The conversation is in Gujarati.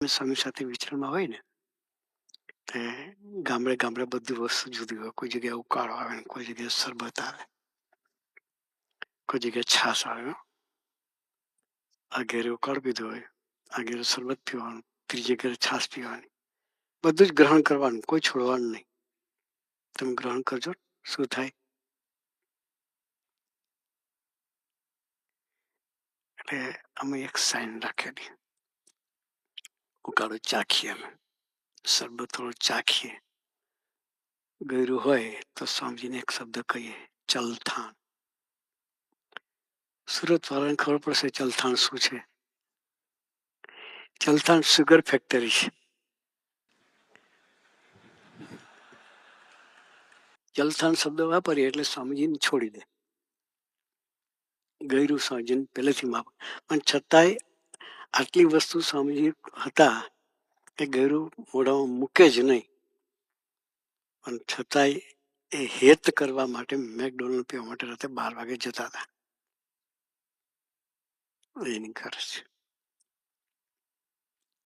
સ્વામી સાથે વિચરણમાં હોય ને તે ગામડે ગામડે બધી વસ્તુ જુદી હોય. કોઈ જગ્યાએ ઉકાળો આવે ને કોઈ જગ્યાએ શરબત આવે, કોઈ જગ્યાએ છાશ આવે. આ ઘેરે ઉકાળો પીધો હોય, આ ઘેરે શરબત પીવાનું, ત્રીજી ઘેરે છાશ પીવાની. બધું જ ગ્રહણ કરવાનું, કોઈ છોડવાનું નહીં. તમે ગ્રહણ કરજો, શું થાય? એટલે અમે એક સાઇન રાખેલી, ઉકાળો ચાખીએ, અમે શરબત થોડું ચાખીએ. ગળ્યું હોય તો સ્વામીજીને એક શબ્દ કહીએ, ચલથાણ. સુરત વાળાને ખબર પડશે ચલથાણ શું છે. ચલથાણ સુગર ફેક્ટરી છે. ચલથાણ શબ્દ વાપરીએ એટલે સ્વામીજીને છોડી દે. ગયરું સ્વામીજીને પહેલેથી માપ, પણ છતાંય આટલી વસ્તુ સ્વામીજી હતા કે ગયરું મોઢામાં મૂકે જ નહીં. પણ છતાંય એ હેત કરવા માટે મેકડોનલ્ડ પીવા માટે રાતે 12 વાગે જતા હતા. એની ખર્ચ